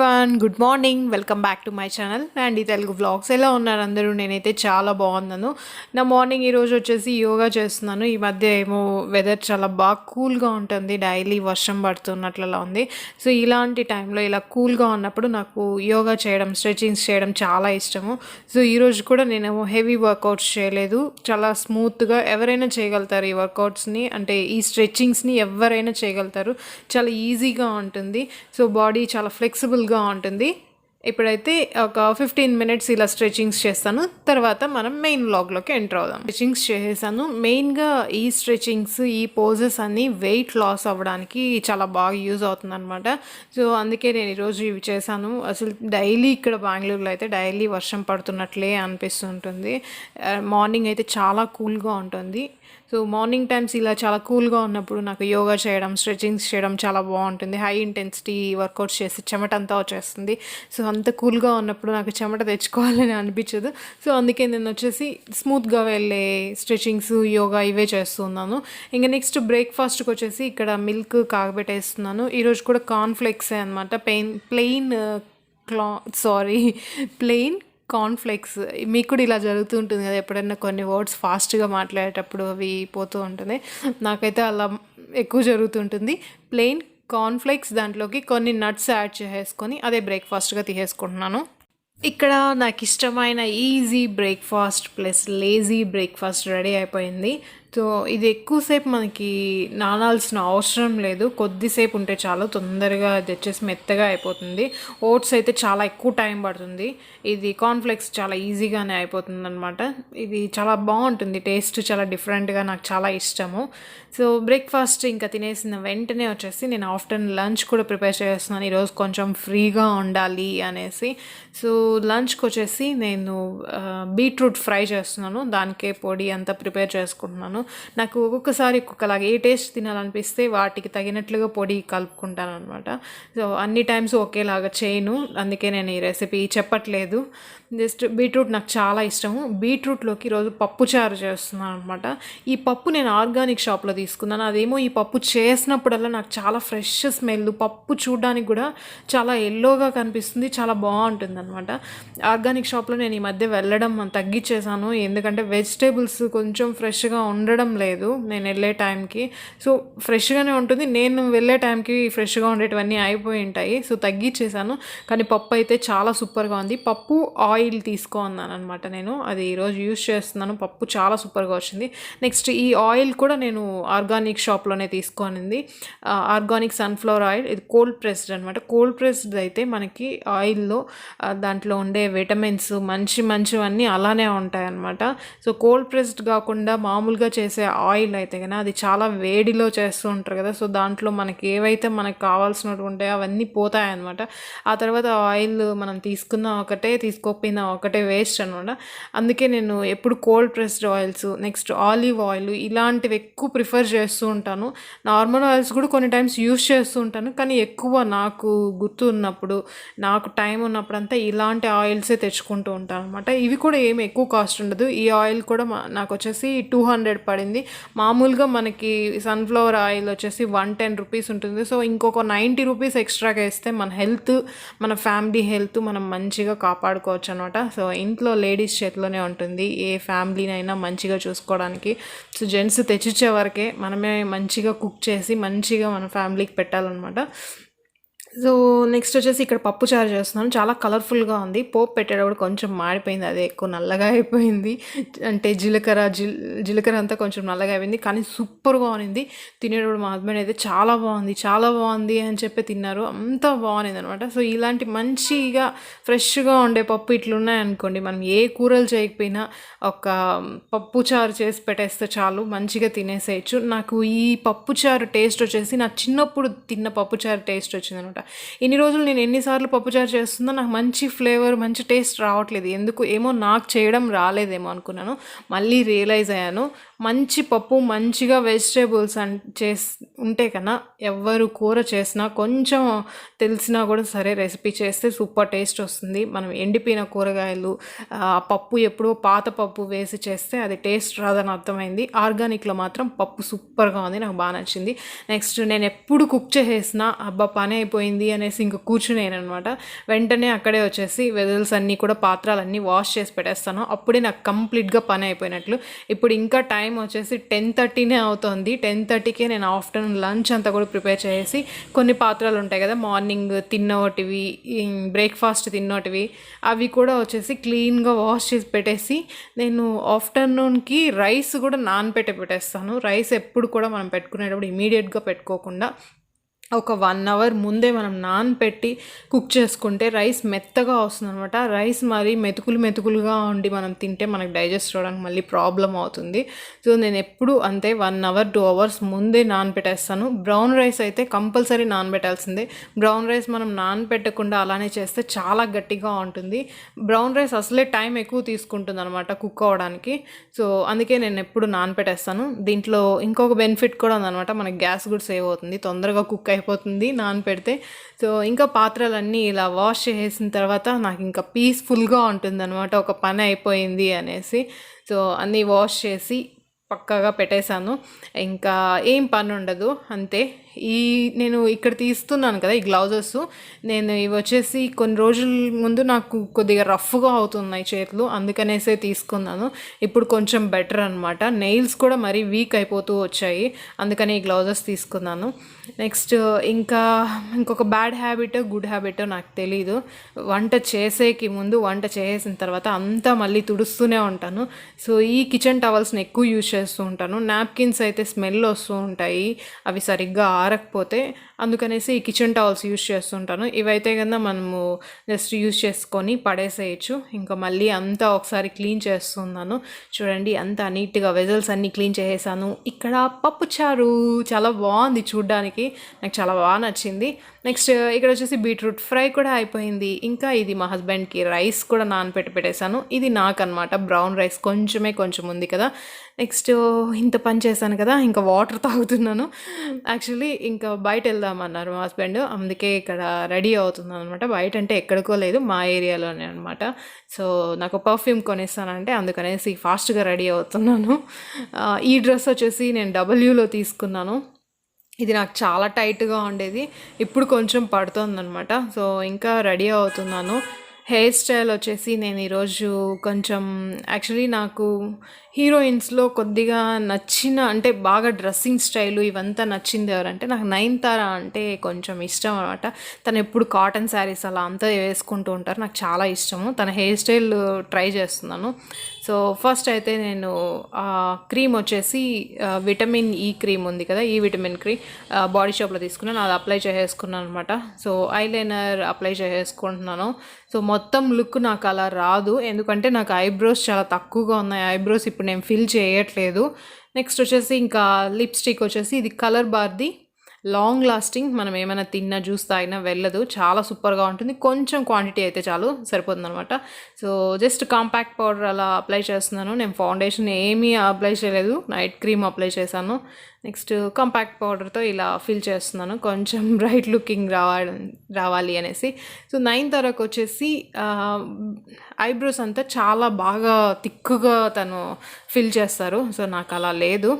Everyone, good morning. Welcome back to my channel and ఈ Telugu vlogs. ఎలా ఉన్నారు అందరూ? నేనైతే చాలా బాగున్నాను. నా మార్నింగ్ ఈరోజు వచ్చేసి యోగా చేస్తున్నాను. ఈ మధ్య ఏమో వెదర్ చాలా బాగా కూల్గా ఉంటుంది, డైలీ వర్షం పడుతున్నట్లలా ఉంది. సో ఇలాంటి టైంలో ఇలా కూల్గా ఉన్నప్పుడు నాకు యోగా చేయడం, స్ట్రెచింగ్స్ చేయడం చాలా ఇష్టము. సో ఈరోజు కూడా నేనేమో హెవీ వర్కౌట్స్ చేయలేదు, చాలా స్మూత్గా. ఎవరైనా చేయగలుగుతారు ఈ వర్కౌట్స్ని, అంటే ఈ స్ట్రెచ్చింగ్స్ని ఎవరైనా చేయగలుగుతారు. చాలా ఈజీగా ఉంటుంది. సో బాడీ చాలా ఫ్లెక్సిబుల్గా ఉంటుంది. ఇప్పుడైతే ఒక 15 మినిట్స్ ఇలా స్ట్రెచింగ్స్ చేస్తాను. తర్వాత మనం మెయిన్ వ్లాగ్లోకి ఎంటర్ అవుదాం. స్ట్రెచింగ్స్ చేసేసాను. మెయిన్గా ఈ స్ట్రెచింగ్స్, ఈ పోజెస్ అన్నీ వెయిట్ లాస్ అవ్వడానికి చాలా బాగా యూజ్ అవుతుంది అనమాట. సో అందుకే నేను ఈరోజు ఇవి చేశాను. అసలు డైలీ ఇక్కడ బెంగళూరులో అయితే డైలీ వర్షం పడుతున్నట్లే అనిపిస్తుంటుంది. మార్నింగ్ అయితే చాలా కూల్గా ఉంటుంది. సో మార్నింగ్ టైమ్స్ ఇలా చాలా కూల్గా ఉన్నప్పుడు నాకు యోగా చేయడం, స్ట్రెచింగ్స్ చేయడం చాలా బాగుంటుంది. హై ఇంటెన్సిటీ వర్కౌట్స్ చేసి చెమట అంతా వచ్చేస్తుంది. సో అంత కూల్గా ఉన్నప్పుడు నాకు చెమట తెచ్చుకోవాలని అనిపించదు. సో అందుకే నేను వచ్చేసి స్మూత్గా వెళ్ళే స్ట్రెచింగ్స్, యోగా ఇవే చేస్తున్నాను. ఇంకా నెక్స్ట్ బ్రేక్ఫాస్ట్కి వచ్చేసి ఇక్కడ మిల్క్ కాగబెట్టేస్తున్నాను. ఈరోజు కూడా కార్న్ఫ్లేక్సే అనమాట. Plain cornflakes. మీకు కూడా ఇలా జరుగుతూ ఉంటుంది కదా, ఎప్పుడైనా కొన్ని వర్డ్స్ ఫాస్ట్గా మాట్లాడేటప్పుడు అవి పోతూ ఉంటుంది. నాకైతే అలా ఎక్కువ జరుగుతుంటుంది. ప్లెయిన్ కార్న్ఫ్లేక్స్, దాంట్లోకి కొన్ని నట్స్ యాడ్ చేసుకొని అదే బ్రేక్ఫాస్ట్గా తీసేసుకుంటున్నాను. ఇక్కడ నాకు ఇష్టమైన easy breakfast plus lazy breakfast ready అయిపోయింది. సో ఇది ఎక్కువసేపు మనకి నానాల్సిన అవసరం లేదు, కొద్దిసేపు ఉంటే చాలు, తొందరగా అది వచ్చేసి మెత్తగా అయిపోతుంది. ఓట్స్ అయితే చాలా ఎక్కువ టైం పడుతుంది. ఇది కార్న్ఫ్లేక్స్ చాలా ఈజీగానే అయిపోతుంది అనమాట. ఇది చాలా బాగుంటుంది, టేస్ట్ చాలా డిఫరెంట్గా, నాకు చాలా ఇష్టము. సో బ్రేక్ఫాస్ట్ ఇంకా తినేసిన వెంటనే వచ్చేసి నేను ఆఫ్టర్నూన్ లంచ్ కూడా ప్రిపేర్ చేస్తున్నాను. ఈరోజు కొంచెం ఫ్రీగా ఉండాలి అనేసి. సో లంచ్కి వచ్చేసి నేను బీట్రూట్ ఫ్రై చేస్తున్నాను. దానికే పొడి అంతా ప్రిపేర్ చేసుకుంటున్నాను. నాకు ఒక్కొక్కసారి ఒక్కొక్కలాగా ఏ టేస్ట్ తినాలనిపిస్తే వాటికి తగినట్లుగా పొడి కలుపుకుంటాను అనమాట. సో అన్ని టైమ్స్ ఒకేలాగా చేయను, అందుకే నేను ఈ రెసిపీ చెప్పట్లేదు. జస్ట్ బీట్రూట్ నాకు చాలా ఇష్టము. బీట్రూట్లోకి ఈరోజు పప్పుచారు చేస్తున్నాను అనమాట. ఈ పప్పు నేను ఆర్గానిక్ షాప్లో తీసుకున్నాను. అదేమో ఈ పప్పు చేసినప్పుడల్లా నాకు చాలా ఫ్రెష్ స్మెల్, పప్పు చూడడానికి కూడా చాలా ఎల్లోగా కనిపిస్తుంది, చాలా బాగుంటుంది అనమాట. ఆర్గానిక్ షాప్లో నేను ఈ మధ్య వెళ్ళడం తగ్గించేసాను, ఎందుకంటే వెజిటేబుల్స్ కొంచెం ఫ్రెష్గా ఉండడం లేదు నేను వెళ్ళే టైంకి. సో ఫ్రెష్గానే ఉంటుంది, నేను వెళ్ళే టైంకి ఫ్రెష్గా ఉండేటివన్నీ అయిపోయి ఉంటాయి. సో తగ్గించేసాను. కానీ పప్పు అయితే చాలా సూపర్గా ఉంది. పప్పు ఆయిల్ తీసుకున్నాను అనమాట నేను, అది ఈరోజు యూజ్ చేస్తున్నాను. పప్పు చాలా సూపర్గా వచ్చింది. నెక్స్ట్ ఈ ఆయిల్ కూడా నేను ఆర్గానిక్ షాప్లోనే తీసుకొనింది. Organic sunflower oil. ఇది కోల్డ్ ప్రెస్డ్ అనమాట. కోల్డ్ ప్రెస్డ్ అయితే మనకి ఆయిల్లో దాంట్లో ఉండే విటమిన్స్ మంచివన్నీ అలానే ఉంటాయి అన్నమాట. సో కోల్డ్ ప్రెస్డ్ కాకుండా మామూలుగా చేసే ఆయిల్ అయితే కన్నా అది చాలా వేడిలో చేస్తూ ఉంటారు కదా. సో దాంట్లో మనకి ఏవైతే మనకు కావాల్సినవి ఉంటాయో అవన్నీ పోతాయన్నమాట. ఆ తర్వాత ఆయిల్ మనం తీసుకున్న ఒకటే, తీసుకోకపోయినా ఒకటే వేస్ట్ అనమాట. అందుకే నేను ఎప్పుడు cold pressed oils, next olive oil ఇలాంటివి ఎక్కువ ప్రిఫర్ చేస్తూ ఉంటాను. నార్మల్ ఆయిల్స్ కూడా కొన్ని టైమ్స్ యూస్ చేస్తూ ఉంటాను, కానీ ఎక్కువ నాకు గుర్తు ఉన్నప్పుడు, నాకు టైం ఉన్నప్పుడు అంతా ఇలాంటి ఆయిల్సే తెచ్చుకుంటూ ఉంటాను అనమాట. ఇవి కూడా ఏమి ఎక్కువ కాస్ట్ ఉండదు. ఈ ఆయిల్ కూడా నాకు వచ్చేసి 200 పడింది. మామూలుగా మనకి సన్ఫ్లవర్ ఆయిల్ వచ్చేసి 110 రూపీస్ ఉంటుంది. సో ఇంకొక 90 రూపీస్ ఎక్స్ట్రాగా వేస్తే మన హెల్త్, మన ఫ్యామిలీ హెల్త్ మనం మంచిగా కాపాడుకోవచ్చు అనమాట. సో ఇంట్లో లేడీస్ చేతిలోనే ఉంటుంది ఏ ఫ్యామిలీనైనా మంచిగా చూసుకోవడానికి. సో జెంట్స్ తెచ్చిచ్చే వరకే మనమే మంచిగా కుక్ చేసి మంచిగా మన ఫ్యామిలీకి పెట్టాలన్నమాట. సో నెక్స్ట్ వచ్చేసి ఇక్కడ పప్పు చారు చేస్తున్నాను. చాలా కలర్ఫుల్గా ఉంది. పోపు పెట్టేటప్పుడు కొంచెం మాడిపోయింది, అదే ఎక్కువ నల్లగా అయిపోయింది. అంటే జీలకర్ర అంతా కొంచెం నల్లగా అయిపోయింది, కానీ సూపర్గా ఉంది. తినేటప్పుడు మా హస్బెండ్ అయితే చాలా బాగుంది అని చెప్పి తిన్నారు. అంత బాగుంది అనమాట. సో ఇలాంటి మంచిగా ఫ్రెష్గా ఉండే పప్పు ఇట్లున్నాయనుకోండి, మనం ఏ కూరలు చేయకపోయినా ఒక పప్పు చారు చేసి పెట్టేస్తే చాలు, మంచిగా తినేసేయచ్చు. నాకు ఈ పప్పు చారు టేస్ట్ వచ్చేసి నా చిన్నప్పుడు తిన్న పప్పు చారు టేస్ట్ వచ్చింది అనమాట. ఇన్ని రోజులు నేను ఎన్నిసార్లు పప్పుచారు చేస్తుందో నాకు మంచి ఫ్లేవర్, మంచి టేస్ట్ రావట్లేదు. ఎందుకు ఏమో, నాకు చేయడం రాలేదేమో అనుకున్నాను. మళ్ళీ రియలైజ్ అయ్యాను, మంచి పప్పు మంచిగా వెజిటేబుల్స్ ఉంటే కన్నా ఎవరు కూర చేసినా కొంచెం తెలిసినా కూడా సరే రెసిపీ చేస్తే సూపర్ టేస్ట్ వస్తుంది. మనం ఎండిపోయిన కూరగాయలు పప్పు ఎప్పుడో పాత పప్పు వేసి చేస్తే అది టేస్ట్ రాదని అర్థమైంది. ఆర్గానిక్లో మాత్రం పప్పు సూపర్గా ఉంది, నాకు బాగా నచ్చింది. నెక్స్ట్ నేను ఎప్పుడు కుక్ చేసేసినా అబ్బా పని అయిపోయింది అనేసి ఇంక కూర్చునేనమాట. వెంటనే అక్కడే వచ్చేసి వెజల్స్ అన్నీ కూడా పాత్రలన్నీ వాష్ చేసి పెట్టేస్తాను. అప్పుడే నాకు కంప్లీట్గా పని అయిపోయినట్లు. ఇప్పుడు ఇంకా టైం వచ్చేసి 10:30 అవుతుంది. 10:30కే నేను ఆఫ్టర్నూన్ లంచ్ అంతా కూడా ప్రిపేర్ చేసి కొన్ని పాత్రలు ఉంటాయి కదా మార్నింగ్ తిన్నోటివి, బ్రేక్ఫాస్ట్ తిన్నోటివి, అవి కూడా వచ్చేసి క్లీన్గా వాష్ చేసి పెట్టేసి నేను ఆఫ్టర్నూన్కి రైస్ కూడా పెట్టేస్తాను. రైస్ ఎప్పుడు కూడా మనం పెట్టుకునేటప్పుడు ఇమీడియట్గా పెట్టుకోకుండా ఒక 1 అవర్ ముందే మనం నానపెట్టి కుక్ చేసుకుంటే రైస్ మెత్తగా వస్తుంది అనమాట. రైస్ మరి మెతుకులుగా ఉండి మనం తింటే మనకు డైజెస్ట్ అవ్వడానికి మళ్ళీ ప్రాబ్లం అవుతుంది. సో నేను ఎప్పుడు అంతే 1 అవర్ 2 అవర్స్ ముందే నానపెట్టేస్తాను. బ్రౌన్ రైస్ అయితే కంపల్సరీ నానబెట్టాల్సిందే. బ్రౌన్ రైస్ మనం నానపెట్టకుండా అలానే చేస్తే చాలా గట్టిగా ఉంటుంది. బ్రౌన్ రైస్ అసలే టైం ఎక్కువ తీసుకుంటుంది అనమాట కుక్ అవ్వడానికి. సో అందుకే నేను ఎప్పుడు నానపెట్టేస్తాను. దీంట్లో ఇంకొక బెనిఫిట్ కూడా ఉందన్నమాట, మనకి గ్యాస్ కూడా సేవ్ అవుతుంది, తొందరగా కుక్ అయిపోతుంది నానపెడితే. సో ఇంకా పాత్రలన్నీ ఇలా వాష్ చేసిన తర్వాత నాకు ఇంకా పీస్ఫుల్గా ఉంటుంది అనమాట, ఒక పని అయిపోయింది అనేసి. సో అన్నీ వాష్ చేసి పక్కాగా పెట్టేశాను, ఇంకా ఏం పని ఉండదు అంతే. నేను ఇక్కడ తీస్తున్నాను కదా ఈ గ్లౌజెస్, నేను ఇవి వచ్చేసి కొన్ని రోజుల ముందు నాకు కొద్దిగా రఫ్గా అవుతున్నాయి చేతులు, అందుకనేసే తీసుకున్నాను. ఇప్పుడు కొంచెం బెటర్ అనమాట. నెయిల్స్ కూడా మరీ వీక్ అయిపోతూ వచ్చాయి, అందుకని ఈ గ్లౌజెస్ తీసుకున్నాను. నెక్స్ట్ ఇంకొక బ్యాడ్ హ్యాబిట్ గుడ్ హ్యాబిట్ నాకు తెలీదు. వంట చేసేకి ముందు వంట చేసిన తర్వాత అంతా మళ్ళీ తుడుస్తూనే ఉంటాను. సో ఈ కిచెన్ టవల్స్ని ఎక్కువ యూజ్ చేస్తూ ఉంటాను. నాప్కిన్స్ అయితే స్మెల్ వస్తూ ఉంటాయి, అవి సరిగ్గా ఆరకపోతే, అందుకనేసి ఈ కిచెన్ టవల్స్ యూజ్ చేస్తుంటాను. ఇవైతే కన్నా మనము జస్ట్ యూజ్ చేసుకొని పడేసేయచ్చు. ఇంకా మళ్ళీ అంతా ఒకసారి క్లీన్ చేస్తున్నాను. చూడండి అంతా నీట్గా వెజల్స్ అన్నీ క్లీన్ చేసేసాను. ఇక్కడ పప్పుచారు చాలా బాగుంది చూడ్డానికి, నాకు చాలా బాగా నచ్చింది. నెక్స్ట్ ఇక్కడ వచ్చేసి బీట్రూట్ ఫ్రై కూడా అయిపోయింది. ఇంకా ఇది మా హస్బెండ్కి రైస్ కూడా పెట్టేశాను. ఇది నాకు అనమాట బ్రౌన్ రైస్ కొంచెం ఉంది కదా. నెక్స్ట్ ఇంత పని చేశాను కదా, ఇంకా వాటర్ తాగుతున్నాను. యాక్చువల్లీ ఇంకా బయట వెళ్దామన్నారు మా హస్బెండ్, అందుకే ఇక్కడ రెడీ అవుతున్నాను అనమాట. బయట అంటే ఎక్కడికో లేదు, మా ఏరియాలోనే అనమాట. సో నాకు పర్ఫ్యూమ్ కొనిస్తానంటే అందుకనేసి ఫాస్ట్గా రెడీ అవుతున్నాను. ఈ డ్రెస్ వచ్చేసి నేను డబ్ల్యూలో తీసుకున్నాను. ఇది నాకు చాలా టైట్గా ఉండేది, ఇప్పుడు కొంచెం పడుతుందనమాట. సో ఇంకా రెడీ అవుతున్నాను. హెయిర్ స్టైల్ వచ్చేసి నేను ఈరోజు కొంచెం యాక్చువల్లీ నాకు హీరోయిన్స్లో కొద్దిగా నచ్చిన అంటే బాగా డ్రెస్సింగ్ స్టైలు ఇవంతా నచ్చింది ఎవరంటే నాకు నయనతార అంటే కొంచెం ఇష్టం అనమాట. తను ఎప్పుడు కాటన్ శారీస్ అలా అంతా వేసుకుంటూ ఉంటారు, నాకు చాలా ఇష్టము. తన హెయిర్ స్టైల్ ట్రై చేస్తున్నాను. సో ఫస్ట్ అయితే నేను క్రీమ్ వచ్చేసి విటమిన్ ఈ క్రీమ్ ఉంది కదా, ఈ విటమిన్ క్రీమ్ బాడీ షాప్లో తీసుకున్నాను, అది అప్లై చేసేసుకున్నాను అనమాట. సో ఐలైనర్ అప్లై చేసేసుకుంటున్నాను. సో మొత్తం లుక్ నాకు అలా రాదు, ఎందుకంటే నాకు ఐబ్రోస్ చాలా తక్కువగా ఉన్నాయి. ఐబ్రోస్ ఇప్పుడు నేను ఫిల్ చేయట్లేదు. నెక్స్ట్ వచ్చేసి ఇంకా లిప్స్టిక్ వచ్చేసి ఇది కలర్ బార్ది లాంగ్ లాస్టింగ్, మనం ఏమైనా తిన్నా జ్యూస్ తాగినా వెళ్ళదు, చాలా సూపర్గా ఉంటుంది. కొంచెం క్వాంటిటీ అయితే చాలు సరిపోతుంది అనమాట. సో జస్ట్ కాంపాక్ట్ పౌడర్ అలా అప్లై చేస్తున్నాను. నేను ఫౌండేషన్ ఏమీ అప్లై చేయలేదు, నైట్ క్రీమ్ అప్లై చేశాను. నెక్స్ట్ కాంపాక్ట్ పౌడర్తో ఇలా ఫిల్ చేస్తున్నాను, కొంచెం బ్రైట్ లుకింగ్ రావాలి అనేసి. సో నయనతారకు వచ్చేసి ఐబ్రోస్ అంతా చాలా బాగా థిక్గా తను ఫిల్ చేస్తారు. సో నాకు అలా లేదు,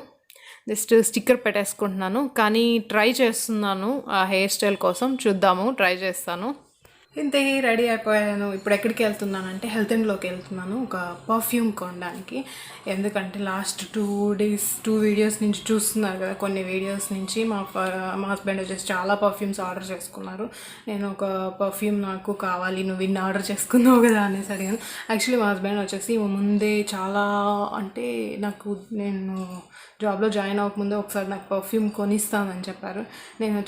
జస్ట్ స్టిక్కర్ పెట్టేసుకుంటున్నాను. కానీ ట్రై చేస్తున్నాను ఆ హెయిర్ స్టైల్ కోసం, చూద్దాము, ట్రై చేస్తాను. ఇంతే రెడీ అయిపోయాను. ఇప్పుడు ఎక్కడికి వెళ్తున్నానంటే హెల్త్ అండ్ గ్లోకి వెళ్తున్నాను, ఒక పర్ఫ్యూమ్ కొనడానికి. ఎందుకంటే లాస్ట్ 2 వీడియోస్ నుంచి చూస్తున్నారు కదా, కొన్ని వీడియోస్ నుంచి మా హస్బెండ్ వచ్చేసి చాలా పర్ఫ్యూమ్స్ ఆర్డర్ చేసుకున్నారు. నేను ఒక పర్ఫ్యూమ్ నాకు కావాలి, నువ్వు ఇన్ని ఆర్డర్ చేసుకున్నావు కదా అనేసి అడిగాను. యాక్చువల్లీ మా హస్బెండ్ వచ్చేసి ముందే చాలా అంటే నేను జాబ్లో జాయిన్ అవ్వకముందే ఒకసారి నాకు పర్ఫ్యూమ్ కొనిస్తానని చెప్పారు. నేను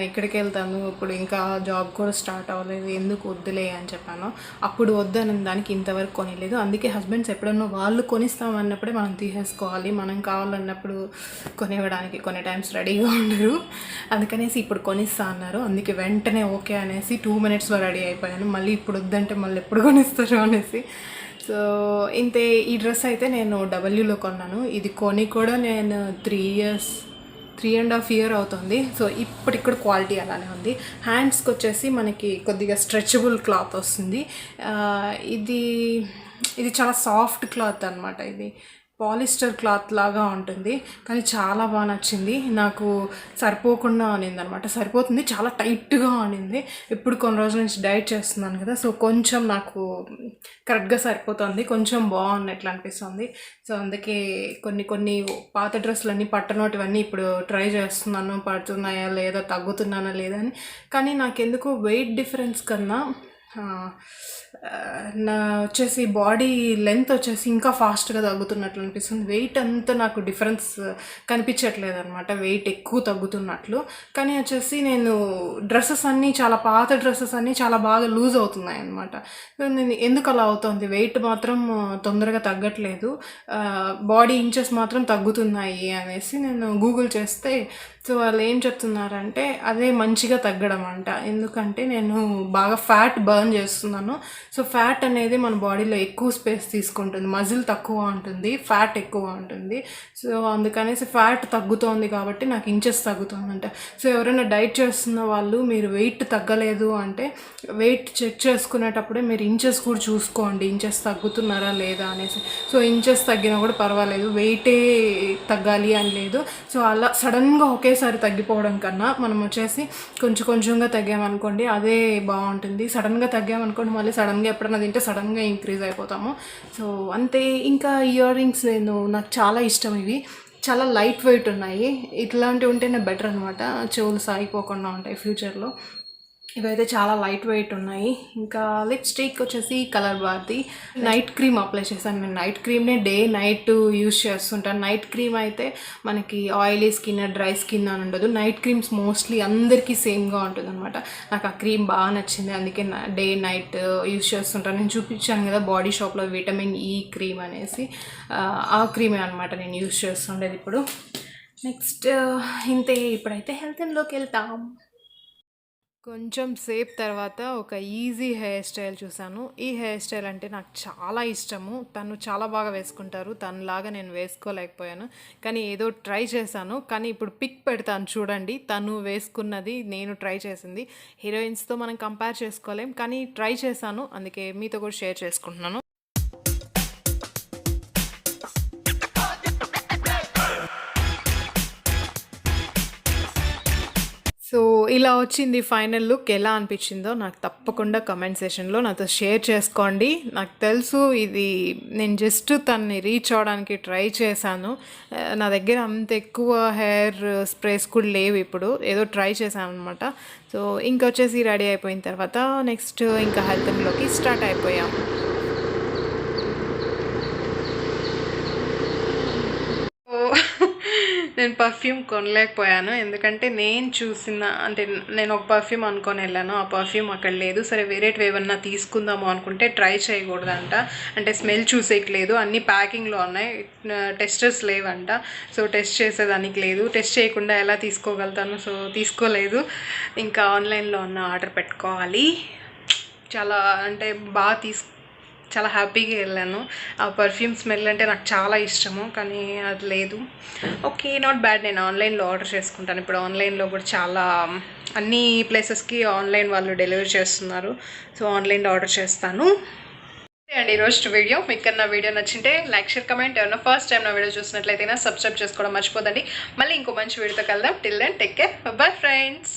ఎక్కడికి వెళ్తాను, ఇప్పుడు ఇంకా జాబ్ కూడా స్టార్ట్ అవ్వలేదు, ఎందుకు వద్దులే అని చెప్పాను. అప్పుడు వద్దన దానికి ఇంతవరకు కొనిలేదు. అందుకే హస్బెండ్స్ ఎప్పుడన్నా వాళ్ళు కొనిస్తామన్నప్పుడే మనం తీసేసుకోవాలి, మనం కావాలన్నప్పుడు కొనివ్వడానికి కొన్ని టైమ్స్ రెడీగా ఉండరు. అందుకనేసి ఇప్పుడు కొనిస్తా అన్నారు, అందుకే వెంటనే ఓకే అనేసి 2 minutesలో రెడీ అయిపోయాను. మళ్ళీ ఇప్పుడు వద్దంటే మళ్ళీ ఎప్పుడు కొనిస్తారు అనేసి. సో ఇంతే. ఈ డ్రెస్ అయితే నేను డబ్ల్యూలో కొన్నాను. ఇది కొని కూడా నేను 3.5 years అవుతుంది. సో ఇప్పటికి కూడా క్వాలిటీ అలానే ఉంది. హ్యాండ్స్కి వచ్చేసి మనకి కొద్దిగా స్ట్రెచబుల్ క్లాత్ వస్తుంది. ఇది చాలా సాఫ్ట్ క్లాత్ అనమాట. ఇది పాలిస్టర్ క్లాత్ లాగా ఉంటుంది, కానీ చాలా బాగా నచ్చింది నాకు. సరిపోకుండా అనింది అనమాట. సరిపోతుంది, చాలా టైట్గా అనింది. ఇప్పుడు కొన్ని రోజుల నుంచి డైట్ చేస్తున్నాను కదా, సో కొంచెం నాకు కరెక్ట్గా సరిపోతుంది, కొంచెం బాగున్నట్లు అనిపిస్తుంది. సో అందుకే కొన్ని పాత డ్రెస్సులన్నీ పట్టనోటివన్నీ ఇప్పుడు ట్రై చేస్తున్నాను, పడుతున్నాయా లేదా, తగ్గుతున్నానా లేదా అని. కానీ నాకెందుకు వెయిట్ డిఫరెన్స్ కన్నా నా వచ్చేసి బాడీ లెంత్ వచ్చేసి ఇంకా ఫాస్ట్గా తగ్గుతున్నట్లు అనిపిస్తుంది. వెయిట్ అంతా నాకు డిఫరెన్స్ కనిపించట్లేదు అనమాట, వెయిట్ ఎక్కువ తగ్గుతున్నట్లు. కానీ వచ్చేసి నేను డ్రెస్సెస్ అన్నీ, చాలా పాత డ్రెస్సెస్ అన్నీ చాలా బాగా లూజ్ అవుతున్నాయి అనమాట. నేను ఎందుకు అలా అవుతుంది, వెయిట్ మాత్రం తొందరగా తగ్గట్లేదు, బాడీ ఇంచెస్ మాత్రం తగ్గుతున్నాయి అనేసి నేను గూగుల్ చేస్తే, సో వాళ్ళు ఏం చెప్తున్నారంటే అదే మంచిగా తగ్గడం అంట. ఎందుకంటే నేను బాగా ఫ్యాట్ బర్న్ చేస్తున్నాను. సో ఫ్యాట్ అనేది మన బాడీలో ఎక్కువ స్పేస్ తీసుకుంటుంది, మజిల్ తక్కువ ఉంటుంది, ఫ్యాట్ ఎక్కువ ఉంటుంది. సో అందుకనేసి ఫ్యాట్ తగ్గుతోంది కాబట్టి నాకు ఇంచెస్ తగ్గుతుందంట. సో ఎవరైనా డైట్ చేస్తున్న వాళ్ళు మీరు వెయిట్ తగ్గలేదు అంటే వెయిట్ చెక్ చేసుకునేటప్పుడే మీరు ఇంచెస్ కూడా చూసుకోండి, ఇంచెస్ తగ్గుతున్నారా లేదా అనేసి. సో ఇంచెస్ తగ్గినా కూడా పర్వాలేదు, వెయిటే తగ్గాలి అని లేదు. సో అలా సడన్గా ఒకేసారి తగ్గిపోవడం కన్నా మనం వచ్చేసి కొంచెంగా తగ్గామనుకోండి, అదే బాగుంటుంది. సడన్గా తగ్గామనుకోండి, మళ్ళీ సడన్గా ఎప్పుడైనా తింటే సడన్గా ఇంక్రీజ్ అయిపోతాము. సో అంతే. ఇంకా ఇయర్ రింగ్స్ నాకు చాలా ఇష్టం. ఇవి చాలా లైట్ వెయిట్ ఉన్నాయి, ఇట్లాంటివి ఉంటేనే బెటర్ అనమాట, చెవులు సాగిపోకుండా ఉంటాయి ఫ్యూచర్లో. ఇవైతే చాలా లైట్ వెయిట్ ఉన్నాయి. ఇంకా లిప్స్టిక్ వచ్చేసి కలర్ బార్ది నైట్ క్రీమ్ అప్లై చేశాను. నేను నైట్ క్రీమ్నే డే నైట్ యూజ్ చేస్తుంటాను. నైట్ క్రీమ్ అయితే మనకి ఆయిలీ స్కిన్, డ్రై స్కిన్ అని ఉండదు. నైట్ క్రీమ్స్ మోస్ట్లీ అందరికీ సేమ్గా ఉంటుంది అనమాట. నాకు ఆ క్రీమ్ బాగా నచ్చింది, అందుకే డే నైట్ యూజ్ చేస్తుంటాను. నేను చూపించాను కదా బాడీ షాప్లో విటమిన్ ఈ క్రీమ్ అనేసి, ఆ క్రీమే అనమాట నేను యూజ్ చేస్తుండేది ఇప్పుడు. నెక్స్ట్ ఇంతే. ఇప్పుడైతే హెల్త్ అండ్లోకి వెళ్తాం. కొంచెం సేపు తర్వాత ఒక ఈజీ హెయిర్ స్టైల్ చూసాను. ఈ హెయిర్ స్టైల్ అంటే నాకు చాలా ఇష్టము. తను చాలా బాగా వేసుకుంటారు, తనలాగా నేను వేసుకోలేకపోయాను, కానీ ఏదో ట్రై చేశాను. కానీ ఇప్పుడు పిక్ పెడతాను చూడండి, తను వేసుకున్నది, నేను ట్రై చేసింది. హీరోయిన్స్తో మనం కంపేర్ చేసుకోలేం, కానీ ట్రై చేశాను, అందుకే మీతో కూడా షేర్ చేసుకుంటున్నాను. సో ఇలా వచ్చింది ఫైనల్ లుక్. ఎలా అనిపించిందో నాకు తప్పకుండా కమెంట్ సెషన్లో నాతో షేర్ చేసుకోండి. నాకు తెలుసు ఇది నేను జస్ట్ తనని రీచ్ అవడానికి ట్రై చేశాను. నా దగ్గర అంత ఎక్కువ హెయిర్ స్ప్రేస్ కూడా లేవు, ఇప్పుడు ఏదో ట్రై చేశాను అనమాట. సో ఇంకొచ్చేసి రెడీ అయిపోయిన తర్వాత నెక్స్ట్ ఇంకా హెల్త్లోకి స్టార్ట్ అయిపోయాం. నేను పర్ఫ్యూమ్ కొనలేకపోయాను, ఎందుకంటే నేను ఒక పర్ఫ్యూమ్ అనుకొని వెళ్ళాను, ఆ పర్ఫ్యూమ్ అక్కడ లేదు. సరే వేరేటివి ఏమన్నా తీసుకుందాము అనుకుంటే ట్రై చేయకూడదంట, అంటే స్మెల్ చూసేయట్లేదు, అన్నీ ప్యాకింగ్లో ఉన్నాయి, టెస్టర్స్ లేవంట. సో టెస్ట్ చేసేదానికి లేదు, టెస్ట్ చేయకుండా ఎలా తీసుకోగలుగుతాను, సో తీసుకోలేదు. ఇంకా ఆన్లైన్లో ఆర్డర్ పెట్టుకోవాలి. చాలా హ్యాపీగా వెళ్ళాను. ఆ పర్ఫ్యూమ్ స్మెల్ అంటే నాకు చాలా ఇష్టము, కానీ అది లేదు. Okay, not bad. నేను ఆన్లైన్లో ఆర్డర్ చేసుకుంటాను. ఇప్పుడు ఆన్లైన్లో కూడా చాలా అన్ని ప్లేసెస్కి ఆన్లైన్ వాళ్ళు డెలివరీ చేస్తున్నారు. సో ఆన్లైన్లో ఆర్డర్ చేస్తాను. అండి ఈరోజు వీడియో. మీకు నా వీడియో నచ్చింటే లైక్, షేర్, కమెంట్. ఎవరైనా ఫస్ట్ టైం నా వీడియో చూసినట్లయితే సబ్స్క్రైబ్ చేసుకోవడం మర్చిపోదండి. మళ్ళీ ఇంకో మంచి వీడియోతో కలుద్దాం. Till then take care, bye friends.